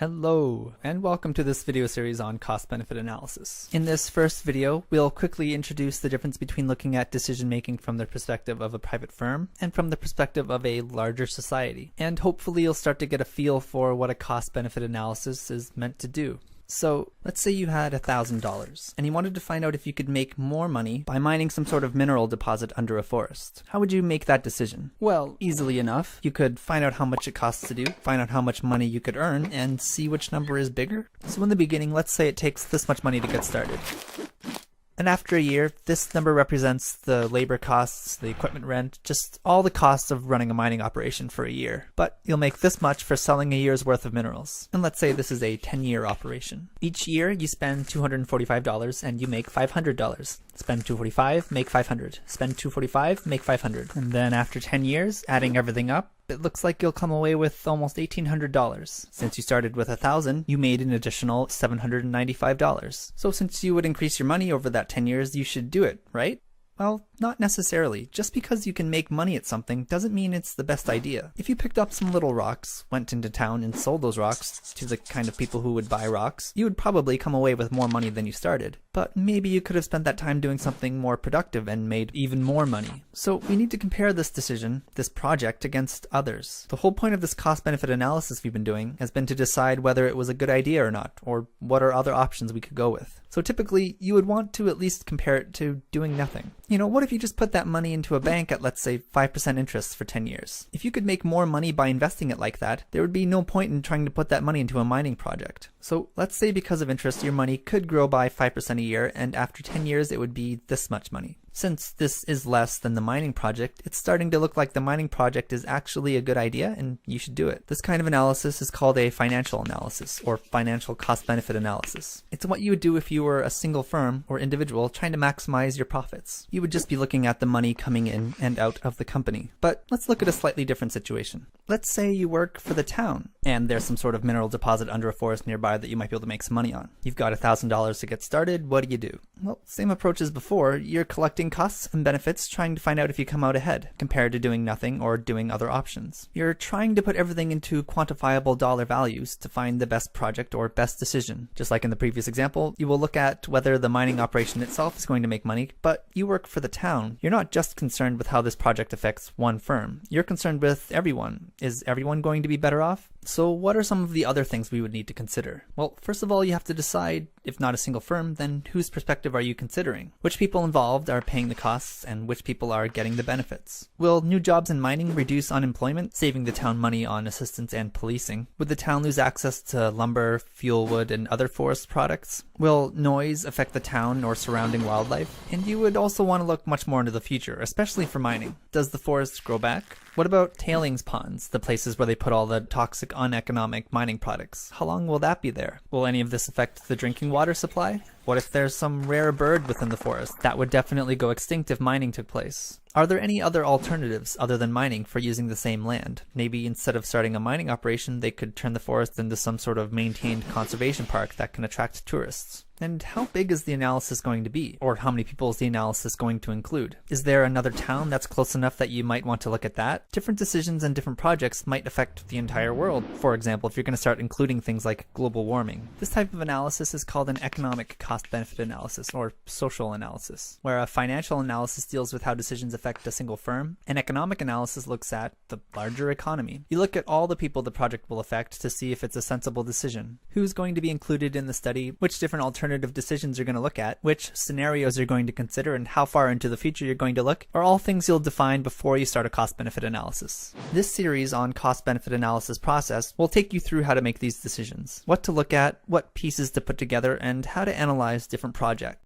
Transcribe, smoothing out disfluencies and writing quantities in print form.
Hello, and welcome to this video series on cost-benefit analysis. In this first video, we'll quickly introduce the difference between looking at decision-making from the perspective of a private firm and from the perspective of a larger society. And hopefully you'll start to get a feel for what a cost-benefit analysis is meant to do. So let's say you had $1,000 and you wanted to find out if you could make more money by mining some sort of mineral deposit under a forest. How would you make that decision? Well, easily enough. You could find out how much it costs to do, find out how much money you could earn, and see which number is bigger. So in the beginning, let's say it takes this much money to get started. And after a year, this number represents the labor costs, the equipment rent, just all the costs of running a mining operation for a year. But you'll make this much for selling a year's worth of minerals. And let's say this is a 10-year operation. Each year, you spend $245 and you make $500. Spend $245, make $500. Spend $245, make $500. And then after 10 years, adding everything up, it looks like you'll come away with almost $1,800. Since you started with $1,000, you made an additional $795. So since you would increase your money over that 10 years, you should do it, right? Well, not necessarily. Just because you can make money at something doesn't mean it's the best idea. If you picked up some little rocks, went into town and sold those rocks to the kind of people who would buy rocks, you would probably come away with more money than you started. But maybe you could have spent that time doing something more productive and made even more money. So we need to compare this decision, this project, against others. The whole point of this cost-benefit analysis we've been doing has been to decide whether it was a good idea or not, or what are other options we could go with. So typically, you would want to at least compare it to doing nothing. You know, what if you just put that money into a bank at, let's say, 5% interest for 10 years? If you could make more money by investing it like that, there would be no point in trying to put that money into a mining project. So let's say because of interest, your money could grow by 5% a year, and after 10 years, it would be this much money. Since this is less than the mining project, it's starting to look like the mining project is actually a good idea and you should do it. This kind of analysis is called a financial analysis, or financial cost-benefit analysis. It's what you would do if you were a single firm or individual trying to maximize your profits. You would just be looking at the money coming in and out of the company. But let's look at a slightly different situation. Let's say you work for the town and there's some sort of mineral deposit under a forest nearby that you might be able to make some money on. You've got $1,000 to get started. What do? Well, same approach as before. You're collecting costs and benefits, trying to find out if you come out ahead, compared to doing nothing or doing other options. You're trying to put everything into quantifiable dollar values to find the best project or best decision. Just like in the previous example, you will look at whether the mining operation itself is going to make money, but you work for the town. You're not just concerned with how this project affects one firm. You're concerned with everyone. Is everyone going to be better off? So what are some of the other things we would need to consider? Well, first of all, you have to decide, if not a single firm, then whose perspective are you considering? Which people involved are paying the costs and which people are getting the benefits? Will new jobs in mining reduce unemployment, saving the town money on assistance and policing? Would the town lose access to lumber, fuel wood, and other forest products? Will noise affect the town or surrounding wildlife? And you would also want to look much more into the future, especially for mining. Does the forest grow back? What about tailings ponds, the places where they put all the toxic, uneconomic mining products? How long will that be there? Will any of this affect the drinking water supply? What if there's some rare bird within the forest? That would definitely go extinct if mining took place. Are there any other alternatives other than mining for using the same land? Maybe instead of starting a mining operation, they could turn the forest into some sort of maintained conservation park that can attract tourists. And how big is the analysis going to be? Or how many people is the analysis going to include? Is there another town that's close enough that you might want to look at that? Different decisions and different projects might affect the entire world. For example, if you're going to start including things like global warming. This type of analysis is called an economic cost-benefit analysis, or social analysis, where a financial analysis deals with how decisions affect a single firm. An economic analysis looks at the larger economy. You look at all the people the project will affect to see if it's a sensible decision. Who's going to be included in the study, which different alternative decisions you're going to look at, which scenarios you're going to consider, and how far into the future you're going to look, are all things you'll define before you start a cost-benefit analysis. This series on cost-benefit analysis process will take you through how to make these decisions, what to look at, what pieces to put together, and how to analyze different projects.